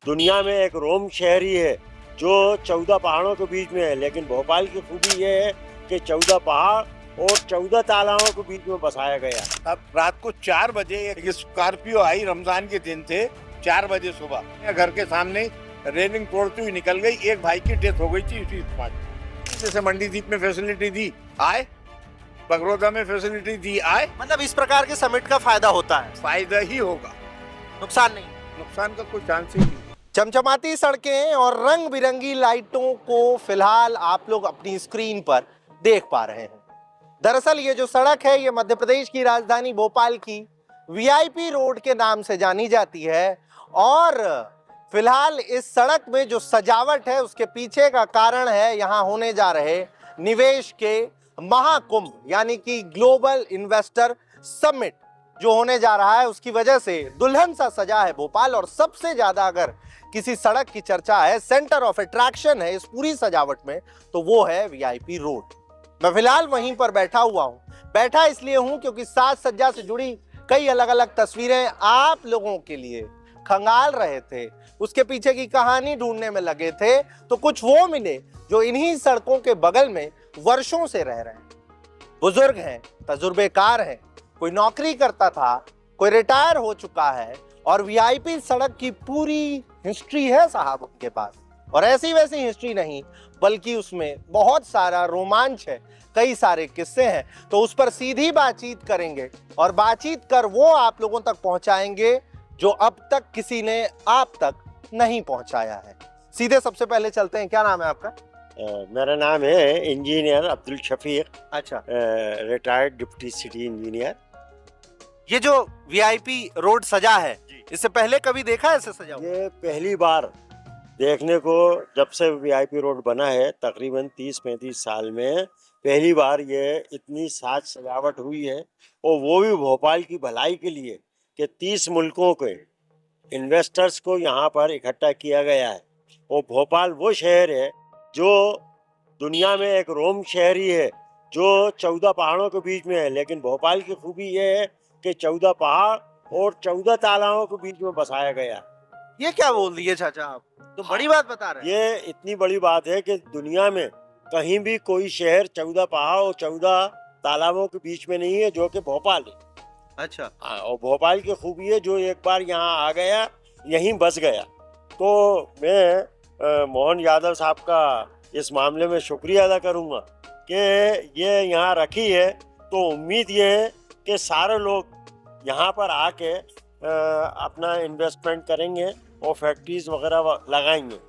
दुनिया में एक रोम शहर ही है जो 14 पहाड़ों के बीच में है, लेकिन भोपाल की खूबी ये है कि 14 पहाड़ और 14 तालाबों के बीच में बसाया गया। अब रात को 4 बजे एक स्कॉर्पियो आई, रमजान के दिन थे, 4 बजे सुबह घर के सामने रेलिंग तोड़ती हुई निकल गई। एक भाई की डेथ हो गई थी उसी स्पॉट। जैसे मंडी द्वीप में फैसिलिटी दी आए, बगरौदा में फैसिलिटी दी आए। मतलब इस प्रकार के समिट का फायदा होता है, फायदा ही होगा, नुकसान नहीं। नुकसान का कोई चांस ही नहीं। चमचमाती सड़कें और रंग बिरंगी लाइटों को फिलहाल आप लोग अपनी स्क्रीन पर देख पा रहे हैं। दरअसल ये जो सड़क है ये मध्य प्रदेश की राजधानी भोपाल की वीआईपी रोड के नाम से जानी जाती है और फिलहाल इस सड़क में जो सजावट है उसके पीछे का कारण है यहाँ होने जा रहे निवेश के महाकुंभ, यानी कि ग्लोबल इन्वेस्टर समिट जो होने जा रहा है। उसकी वजह से दुल्हन सा सजा है भोपाल और सबसे ज्यादा अगर किसी सड़क की चर्चा है, सेंटर ऑफ अट्रैक्शन है इस पूरी सजावट में, तो वो है वीआईपी रोड। मैं फिलहाल वहीं पर बैठा हुआ हूं। बैठा इसलिए हूं क्योंकि साज सज्जा से जुड़ी कई अलग अलग तस्वीरें आप लोगों के लिए खंगाल रहे थे, उसके पीछे की कहानी ढूंढने में लगे थे, तो कुछ वो मिले जो इन्हीं सड़कों के बगल में वर्षों से रह रहे हैं। बुजुर्ग हैं, तजुर्बेकार हैं, कोई नौकरी करता था, कोई रिटायर हो चुका है और वीआईपी सड़क की पूरी हिस्ट्री है साहब उनके पास। और ऐसी वैसी हिस्ट्री नहीं, बल्कि उसमें बहुत सारा रोमांच है, कई सारे किस्से हैं। तो उस पर सीधी बातचीत करेंगे और बातचीत कर वो आप लोगों तक पहुंचाएंगे जो अब तक किसी ने आप तक नहीं पहुंचाया है। सीधे सबसे पहले चलते हैं, क्या नाम है आपका? मेरा नाम है इंजीनियर अब्दुल शफीक। अच्छा, रिटायर्ड डिप्टी सिटी इंजीनियर। ये जो वीआईपी रोड सजा है, इससे पहले कभी देखा है ऐसे सजा हुआ? ये पहली बार देखने को, जब से वीआईपी रोड बना है तकरीबन 30-35 साल में पहली बार ये इतनी साज सजावट हुई है, और वो भी भोपाल की भलाई के लिए कि 30 मुल्कों के इन्वेस्टर्स को यहाँ पर इकट्ठा किया गया है। और भोपाल वो शहर है जो दुनिया में एक रोम शहर ही है जो 14 पहाड़ों के बीच में है, लेकिन भोपाल की खूबी ये है कि 14 पहाड़ और 14 तालाबों के बीच में बसाया गया। ये क्या बोल दिए चाचा आप, तो बड़ी बात बता रहे हैं। ये इतनी बड़ी बात है कि दुनिया में कहीं भी कोई शहर 14 पहाड़ और 14 तालाबों के बीच में नहीं है जो कि भोपाल है। अच्छा, और भोपाल की खूबी है जो एक बार यहाँ आ गया यहीं बस गया। तो मैं मोहन यादव साहब का इस मामले में शुक्रिया अदा करूँगा कि ये यहाँ रखी है। तो उम्मीद ये है कि सारे लोग यहाँ पर आके अपना इन्वेस्टमेंट करेंगे और फैक्ट्रीज वगैरह लगाएंगे।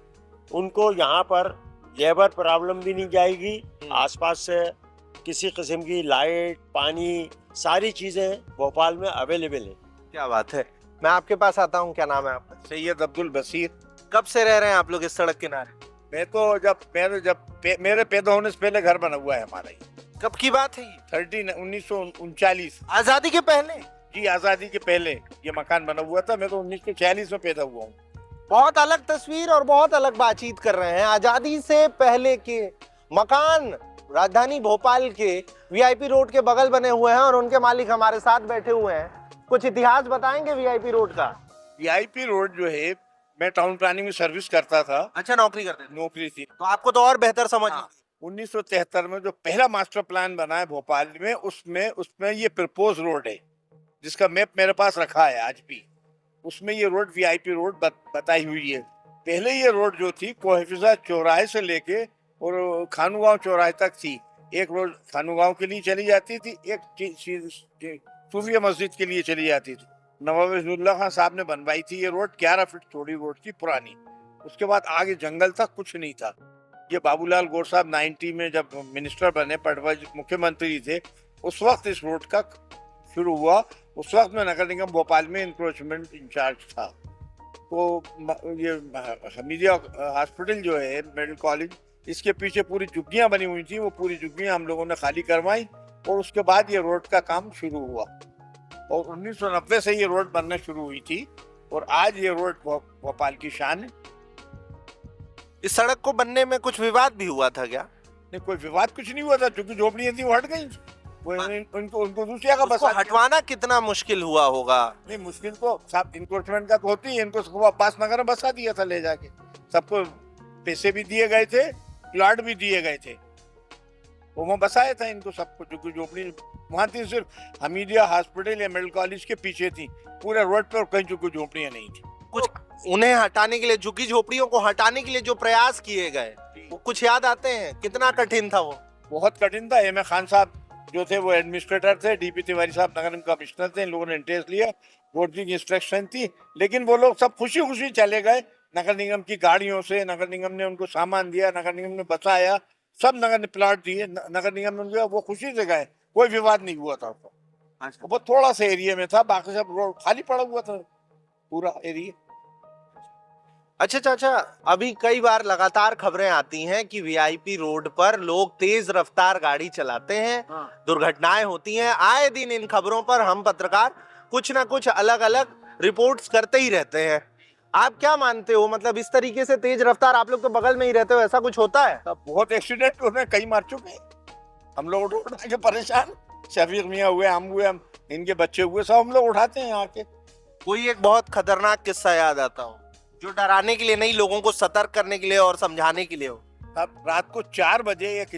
उनको यहाँ पर लेबर प्रॉब्लम भी नहीं जाएगी, आसपास से किसी किस्म की लाइट, पानी, सारी चीज़ें भोपाल में अवेलेबल है। क्या बात है। मैं आपके पास आता हूँ, क्या नाम है आपका? सैयद अब्दुल बसीर। कब से रह रहे हैं आप लोग इस सड़क किनारे? मैं तो मेरे पैदा होने से पहले घर बना हुआ है हमारा। कब की बात है ये? 1939। आजादी के पहले? जी, आजादी के पहले ये मकान बना हुआ था। मैं तो 1946 में पैदा हुआ हूँ। बहुत अलग तस्वीर और बहुत अलग बातचीत कर रहे हैं। आजादी से पहले के मकान राजधानी भोपाल के वीआईपी रोड के बगल बने हुए हैं और उनके मालिक हमारे साथ बैठे हुए हैं। कुछ इतिहास बताएंगे वीआईपी रोड का? वीआईपी रोड जो है, मैं टाउन प्लानिंग में सर्विस करता था। अच्छा, नौकरी करते थे? नौकरी थी तो आपको तो और बेहतर समझ। 1973 में जो पहला मास्टर प्लान बना है भोपाल में, उसमें ये प्रपोज रोड है जिसका मैप मेरे पास रखा है आज भी। उसमें ये रोड वीआईपी रोड बताई हुई है। पहले ये रोड जो थी कोहिफिजा चौराहे से लेके और खानूगांव चौराहे तक थी। एक रोड खानूगांव के लिए चली जाती थी, एक सूफिया मस्जिद के लिए चली जाती थी। नवाब इज़्ज़ुल्लाह खान साहब ने बनवाई थी ये रोड। 11 फीट चौड़ी रोड थी पुरानी। उसके बाद आगे जंगल था, कुछ नहीं था। ये बाबूलाल गौर साहब 90 में जब मिनिस्टर बने, पटवा मुख्यमंत्री थे, उस वक्त इस रोड का शुरू हुआ। उस वक्त में नगर निगम भोपाल में इंक्रोचमेंट इंचार्ज था। तो ये हमीदिया हॉस्पिटल जो है, मेडिकल कॉलेज, इसके पीछे पूरी झुग्गियां बनी हुई थी। वो पूरी झुग्गियां हम लोगों ने खाली करवाई और उसके बाद ये रोड का काम शुरू हुआ। और 1990 से ये रोड बनना शुरू हुई थी और आज ये रोड भोपाल की शान है। इस सड़क को बनने में कुछ विवाद भी हुआ था क्या? नहीं, कोई विवाद कुछ नहीं हुआ था, क्योंकि झोपड़ियां थी वो हट गई। वो उनको उनको दूसरी जगह उसको बसा दिया। हटवाना कितना मुश्किल हुआ होगा? नहीं, मुश्किल तो सब इंक्रोचमेंट का तो होती है। इनको वापस नगर में बसा दिया था ले जाके। सबको पैसे भी दिए गए थे, प्लॉट भी दिए गए थे, वो वहाँ बसाया था इनको सबको। जो झोपड़ी वहाँ थी सिर्फ हमीदिया हॉस्पिटल या मेडिकल कॉलेज के पीछे थी, पूरे रोड पर कहीं झोपड़ियाँ नहीं थी। कुछ उन्हें हटाने के लिए, झुग्गी झोपड़ियों को हटाने के लिए जो प्रयास किए गए, वो कुछ याद आते हैं? कितना कठिन था वो? बहुत कठिन था। एम ए खान साहब जो थे वो एडमिनिस्ट्रेटर थे, डीपी तिवारी साहब नगर निगम कमिश्नर थे। इन लोगों ने इंटरेस्ट लिया, बोर्ड की इंस्ट्रक्शन थी, लेकिन वो लोग सब खुशी खुशी चले गए। नगर निगम की गाड़ियों से नगर निगम ने उनको सामान दिया, नगर निगम ने बचाया, सब नगर ने प्लाट दिए, नगर निगम ने उनको, वो खुशी से गए, कोई विवाद नहीं हुआ था। वो बहुत थोड़ा सा एरिया में था, बाकी सब रोड खाली पड़ा हुआ था पूरा एरिया। अच्छा चाचा, अभी कई बार लगातार खबरें आती हैं कि वीआईपी रोड पर लोग तेज रफ्तार गाड़ी चलाते हैं, दुर्घटनाएं होती हैं। आए दिन इन खबरों पर हम पत्रकार कुछ ना कुछ अलग अलग रिपोर्ट्स करते ही रहते हैं। आप क्या मानते हो, मतलब इस तरीके से तेज रफ्तार, आप लोग तो बगल में ही रहते हो, ऐसा कुछ होता है? बहुत एक्सीडेंट होने कई मार चुके हैं हम लोग, उठा के परेशान। शफीक मियाँ हुए, हम हुए, हम इनके बच्चे हुए, सब हम लोग उठाते हैं यहाँ के। कोई एक बहुत खतरनाक किस्सा याद आता हो जो डराने के लिए नहीं, लोगों को सतर्क करने के लिए और समझाने के लिए हो? अब रात को 4 बजे एक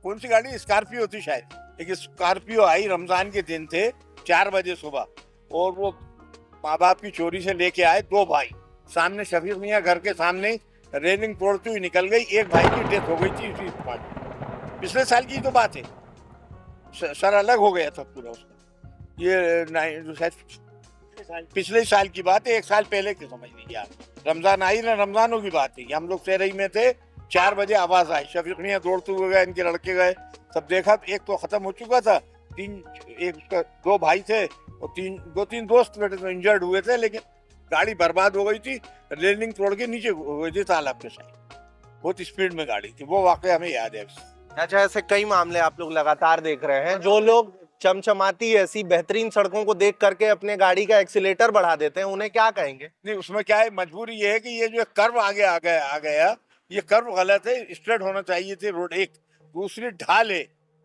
कौन सी गाड़ी, स्कॉर्पियो थी शायद, एक स्कॉर्पियो आई, रमजान के दिन थे, 4 बजे सुबह, और वो माँ बाप की चोरी से लेके आए 2 भाई। सामने शफीक मियाँ घर के सामने रेलिंग तोड़ती हुई निकल गई। एक भाई की डेथ हो गई थी उसी स्पॉट। पिछले साल की तो बात है, सर अलग हो गया था पूरा उसका। ये शायद पिछले साल की बात है, 1 साल पहले की समझ लीजिए आप। रमजान आई ना, रमजानों की बात है। हम लोग सेरई में थे, 4 बजे आवाज आई, शफीक मियाँ दौड़ते हुए गए, इनके लड़के गए, सब देखा, एक तो खत्म हो चुका था, 2 भाई थे और 2-3 दोस्त बेटे तो इंजर्ड हुए थे, लेकिन गाड़ी बर्बाद हो गई थी। रेलिंग तोड़ के नीचे हो गई थी तालाब के साइड, बहुत स्पीड में गाड़ी थी। वो वाकया हमें याद है। अच्छा, ऐसे कई मामले आप लोग लगातार देख रहे हैं। जो लोग चमचमाती ऐसी बेहतरीन सड़कों को देख करके अपने गाड़ी का एक्सीलेटर बढ़ा देते हैं, उन्हें क्या कहेंगे? नहीं, उसमें क्या है, मजबूरी ये है कि ये जो कर्व आगे आ गया, ये कर्व गलत है, स्ट्रेट होना चाहिए थे रोड। एक दूसरी ढाल है,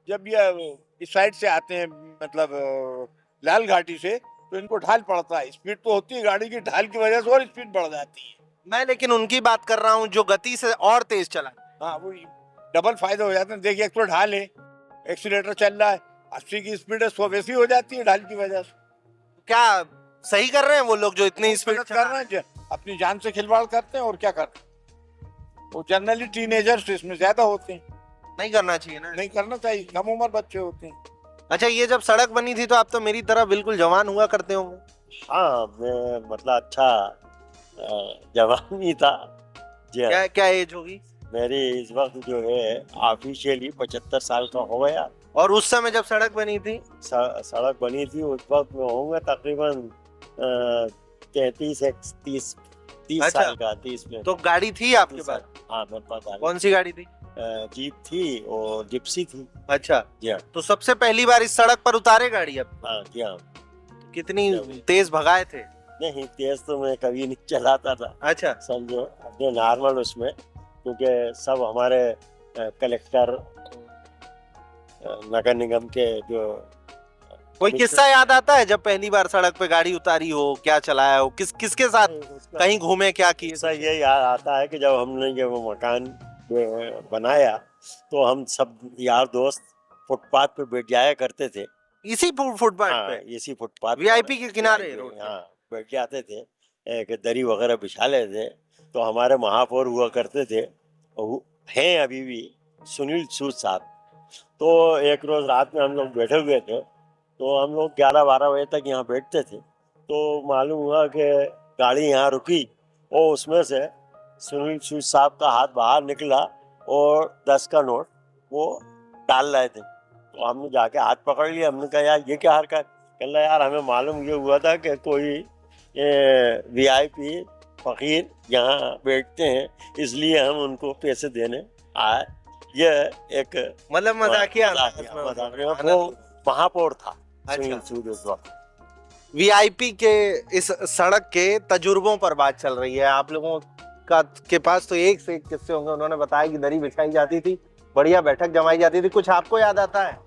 जब ये इस साइड से आते हैं, मतलब लाल घाटी से, तो इनको ढाल पड़ता है। स्पीड तो होती है गाड़ी की, ढाल की वजह से और स्पीड बढ़ जाती है। मैं लेकिन उनकी बात कर रहा हूँ जो गति से और तेज चला। हाँ, वो डबल फायदा हो जाता है। देखिए, एक तो ढाल है, एक्सीलेटर चल रहा है, 80 की स्पीड है, 100 वैसी हो जाती है ढाल की वजह से। क्या सही कर रहे हैं वो लोग जो इतनी स्पीड कर रहे हैं, अपनी जान से खिलवाड़ करते हैं और क्या करते हैं। वो जनरली टीनेजर्स इसमें ज्यादा होते हैं। नहीं करना चाहिए ना? नहीं करना चाहिए, कम उम्र बच्चे होते हैं। अच्छा, ये जब सड़क बनी थी तो आप तो मेरी तरह बिल्कुल जवान हुआ करते होंगे। हाँ, मैं मतलब अच्छा जवान ही था जी। क्या क्या एज होगी? मेरी इस वक्त जो है ऑफिशियली 75 साल का हो गया। और उस समय जब सड़क बनी थी? सड़क बनी थी उस वक्त में होंगे तकरीबन 33-30 अच्छा। साल का, 30 में। तो गाड़ी थी आपके पास? हाँ, मेरे पास कौन सी गाड़ी थी? जीप थी और जिप्सी थी। अच्छा जी हाँ। तो सबसे पहली बार इस सड़क पर उतारे गाड़ी अब? हाँ जी हाँ। कितनी तेज भगाए थे? नहीं, तेज तो मैं कभी नहीं चलाता था। अच्छा, समझो अपने नॉर्मल उसमें, क्योंकि सब हमारे कलेक्टर, नगर निगम के जो कोई किस्सा याद आता है जब पहली बार सड़क पे गाड़ी उतारी हो, क्या चलाया हो, किसके साथ कहीं घूमे, क्या किए? किस्सा ये याद आता है कि जब हमने ये वो मकान बनाया तो हम सब यार दोस्त फुटपाथ पे बैठ जाया करते थे। इसी फुटपाथ हाँ, पे? इसी फुटपाथ वीआईपी के किनारे रोड पे? हाँ, बैठ जाते थे, एक दरी वगैरह बिछा लेते। तो हमारे महापौर हुआ करते थे, हैं अभी भी, सुनील सूद साहब। तो एक रोज रात में हम लोग बैठे हुए थे, तो हम लोग 11-12 बजे तक यहाँ बैठते थे। तो मालूम हुआ कि गाड़ी यहाँ रुकी और उसमें से सुनील सूद साहब का हाथ बाहर निकला और 10 का नोट वो डाल रहे थे। तो हमने जाके हाथ पकड़ लिया। हमने कहा यार ये क्या हरकत? कह रहा यार हमें मालूम ये हुआ था कि कोई वीआईपी फकीर यहाँ बैठते हैं, इसलिए हम उनको पैसे देने आए। ये एक मतलब मजाकिया वो महापौर था। अच्छा, वीआईपी के इस सड़क के तजुर्बों पर बात चल रही है। आप लोगों का के पास तो एक से एक किस्से होंगे। उन्होंने बताया कि दरी बिछाई जाती थी, बढ़िया बैठक जमाई जाती थी, कुछ आपको याद आता है?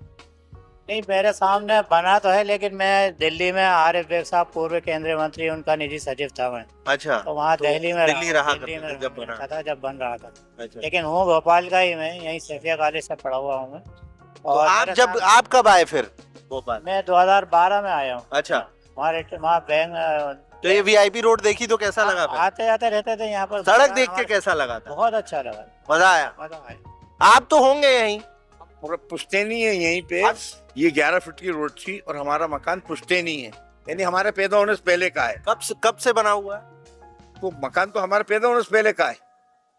नहीं, मेरे सामने बना तो है, लेकिन मैं दिल्ली में आरिफ बेग साहब पूर्व केंद्रीय मंत्री, उनका निजी सचिव था मैं। अच्छा, तो वहाँ तो दिल्ली में दिल्ली रहा दिल्ली करते में थे जब बना। था जब बन रहा था। अच्छा, लेकिन हूँ भोपाल का ही, मैं यहीं सैफिया कॉलेज से पढ़ा हुआ हूँ मैं। तो और आप मेरे जब साथ- आप कब आए फिर भोपाल? मैं 2012 में आया हूँ। अच्छा, वहाँ बैंक तो ये वीआईपी रोड देखी तो कैसा लगा फिर? आते जाते रहते थे यहाँ पर। सड़क देख के कैसा लगा था? बहुत अच्छा लगा, मजा आया? मजा आया। आप तो होंगे यहीं। पूरा पुश्तैनी है यहीं पे। ये 11 फीट की रोड थी और हमारा मकान पुश्तैनी है, यानी हमारे पैदा होने से पहले का है। कब से बना हुआ है? तो मकान तो हमारे पैदा होने से पहले का है।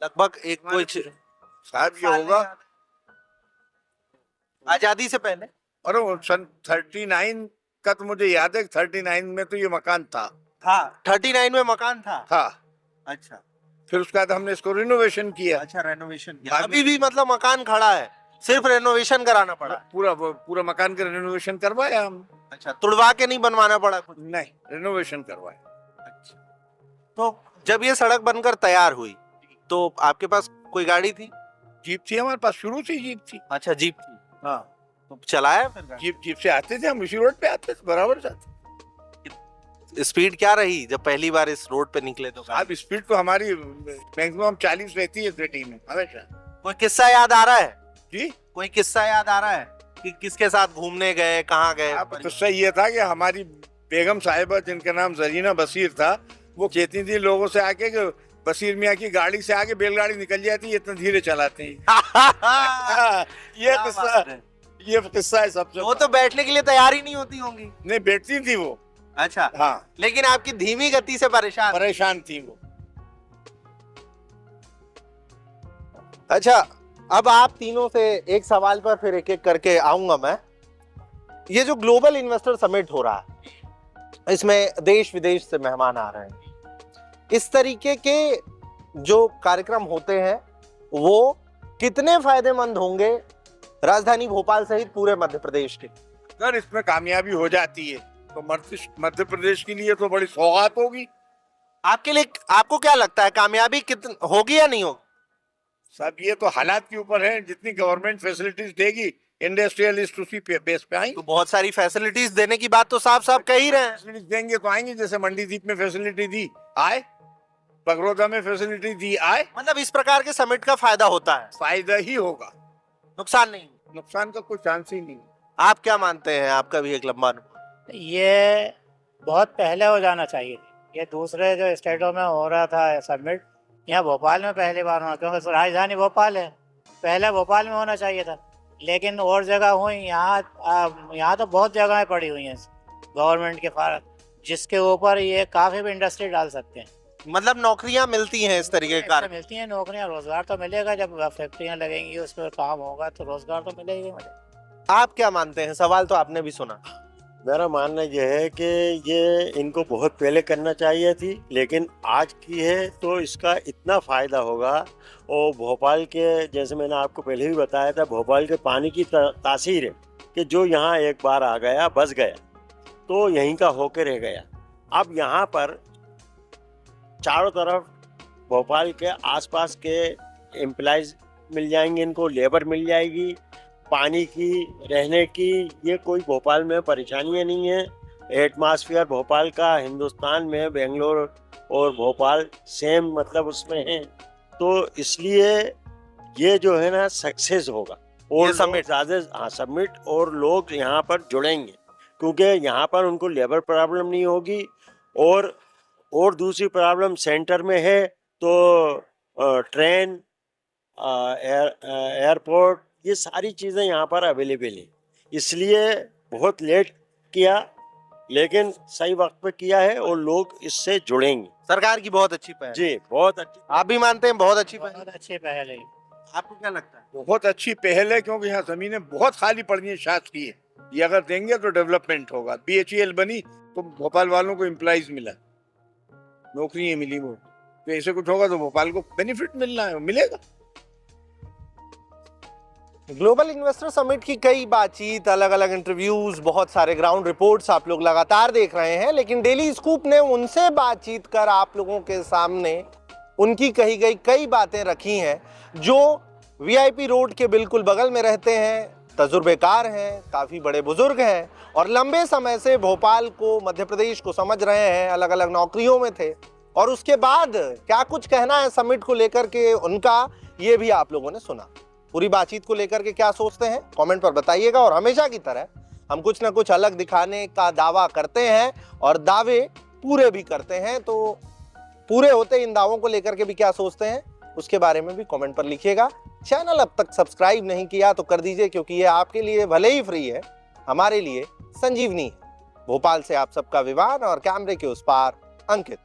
लगभग एक कोई शायद ये होगा, आजादी से पहले। और वो सन 39 का तो मुझे याद है, 39 में तो ये मकान था। हाँ, 39 में मकान था। अच्छा, फिर उसके बाद हमने इसको रिनोवेशन किया। अच्छा, रेनोवेशन किया। अभी भी मतलब मकान खड़ा है, सिर्फ रेनोवेशन कराना पड़ा। पूरा मकान का रिनोवेशन करवाया हम। अच्छा, तुड़वा के नहीं बनवाना पड़ा कुछ? नहीं, रिनोवेशन करवाया। अच्छा, तो जब ये सड़क बनकर तैयार हुई तो आपके पास कोई गाड़ी थी? जीप थी हमारे पास, शुरू से जीप थी। अच्छा, जीप थी। हाँ, तो चलाया फिर गाड़ी? जीप से आते थे हम, इसी रोड पे आते थे, बराबर जाते। स्पीड क्या रही जब पहली बार इस रोड पे निकले तो? अब स्पीड तो हमारी मैक्सिमम 40 रहती है सिटी में हमेशा। कोई किस्सा याद आ रहा है जी, कोई किस्सा याद आ रहा है कि किसके साथ घूमने गए, कहाँ गए? अब तो सही ये था कि हमारी बेगम साहिबा, जिनका नाम जरीना बशीर था, वो कहती थी लोगों से आके कि बशीर मियाँ की गाड़ी से आगे बैलगाड़ी निकल जाती है, इतना धीरे चलाते हैं। ये किस्सा है सबसे। वो तो बैठने के लिए तैयार ही नहीं होती होंगी। नहीं, बैठती थी वो। अच्छा, हाँ, लेकिन आपकी धीमी गति से परेशान थी वो। अच्छा, अब आप तीनों से एक सवाल पर फिर एक एक करके आऊंगा मैं। ये जो ग्लोबल इन्वेस्टर समिट हो रहा है, इसमें देश विदेश से मेहमान आ रहे हैं। इस तरीके के जो कार्यक्रम होते हैं वो कितने फायदेमंद होंगे राजधानी भोपाल सहित पूरे मध्य प्रदेश के? अगर इसमें कामयाबी हो जाती है तो मध्य प्रदेश के लिए तो बड़ी सौगात होगी। आपके लिए, आपको क्या लगता है कामयाबी कितनी होगी या नहीं होगी? सब ये तो हालात के ऊपर है। जितनी गवर्नमेंट फैसिलिटीज देगी, इंडस्ट्रियलिस्ट उसी पे बेस पे आएंगे। तो बहुत सारी फैसिलिटीज देने की बात तो साफ साफ कह ही रहे हैं। फैसिलिटीज देंगे तो आएंगे। जैसे मंडी द्वीप में फैसिलिटी दी, आए। बगरौदा में फैसिलिटी दी, आए। मतलब इस प्रकार के समिट का फायदा होता है, फायदा ही होगा, नुकसान नहीं। नुकसान का कोई चांस ही नहीं। आप क्या मानते हैं? आपका भी एक लंबा अनुभव। ये बहुत पहले हो जाना चाहिए। ये दूसरे जो स्टेटों में हो रहा था समिट, यहाँ भोपाल में पहली बार होना, क्योंकि राजधानी भोपाल है। पहले भोपाल में होना चाहिए था, लेकिन और जगह हुई। यहाँ तो बहुत जगहें पड़ी हुई हैं गवर्नमेंट के पास, जिसके ऊपर ये काफी भी इंडस्ट्री डाल सकते हैं। मतलब नौकरियां मिलती हैं इस तरीके के कार्य? मिलती हैं नौकरियां, रोजगार तो मिलेगा। जब फैक्ट्रियां लगेंगी, उस पर काम होगा तो रोजगार तो मिलेगा मुझे। आप क्या मानते हैं? सवाल तो आपने भी सुना। मेरा मानना यह है कि ये इनको बहुत पहले करना चाहिए थी, लेकिन आज की है तो इसका इतना फ़ायदा होगा। और भोपाल के, जैसे मैंने आपको पहले भी बताया था, भोपाल के पानी की तासीर है कि जो यहाँ एक बार आ गया, बस गया, तो यहीं का होके रह गया। अब यहाँ पर चारों तरफ भोपाल के आसपास के एम्प्लॉयज़ मिल जाएंगे, इनको लेबर मिल जाएगी, पानी की, रहने की, ये कोई भोपाल में परेशानियाँ नहीं है। एटमॉस्फेयर भोपाल का हिंदुस्तान में बेंगलोर और भोपाल सेम मतलब उसमें है, तो इसलिए ये जो है ना सक्सेस होगा। और समिट ज़्यादा समिट और लोग यहाँ पर जुड़ेंगे, क्योंकि यहाँ पर उनको लेबर प्रॉब्लम नहीं होगी। और दूसरी प्रॉब्लम सेंटर में है तो ट्रेन, एयरपोर्ट, ये सारी चीज़ें यहाँ पर अवेलेबल हैं। इसलिए बहुत लेट किया, लेकिन सही वक्त पे किया है और लोग इससे जुड़ेंगे। सरकार की बहुत अच्छी पहल। जी, बहुत अच्छी। आप भी मानते हैं बहुत अच्छी पहल? बहुत अच्छी पहल है। आपको क्या लगता है? बहुत अच्छी पहल है, क्योंकि यहाँ जमीनें बहुत खाली पड़ी हैं शासकीय। ये अगर देंगे तो डेवलपमेंट होगा। BHEL बनी तो भोपाल वालों को एम्प्लॉइज मिला, नौकरियां मिली। वो तो ऐसे कुछ होगा तो भोपाल को बेनिफिट मिलना है, मिलेगा। ग्लोबल इन्वेस्टर समिट की कई बातचीत, अलग अलग इंटरव्यूज, बहुत सारे ग्राउंड रिपोर्ट्स आप लोग लगातार देख रहे हैं, लेकिन डेली स्कूप ने उनसे बातचीत कर आप लोगों के सामने उनकी कही गई कई बातें रखी हैं जो VIP रोड के बिल्कुल बगल में रहते हैं, तजुर्बेकार हैं, काफ़ी बड़े बुजुर्ग हैं और लंबे समय से भोपाल को, मध्य प्रदेश को समझ रहे हैं, अलग अलग नौकरियों में थे। और उसके बाद क्या कुछ कहना है समिट को लेकर के उनका, ये भी आप लोगों ने सुना। पूरी बातचीत को लेकर के क्या सोचते हैं कमेंट पर बताइएगा। और हमेशा की तरह हम कुछ ना कुछ अलग दिखाने का दावा करते हैं और दावे पूरे भी करते हैं, तो पूरे होते इन दावों को लेकर के भी क्या सोचते हैं उसके बारे में भी कमेंट पर लिखिएगा। चैनल अब तक सब्सक्राइब नहीं किया तो कर दीजिए, क्योंकि ये आपके लिए भले ही फ्री है, हमारे लिए संजीवनी है। भोपाल से आप सबका विवान और कैमरे के उस पार अंकित।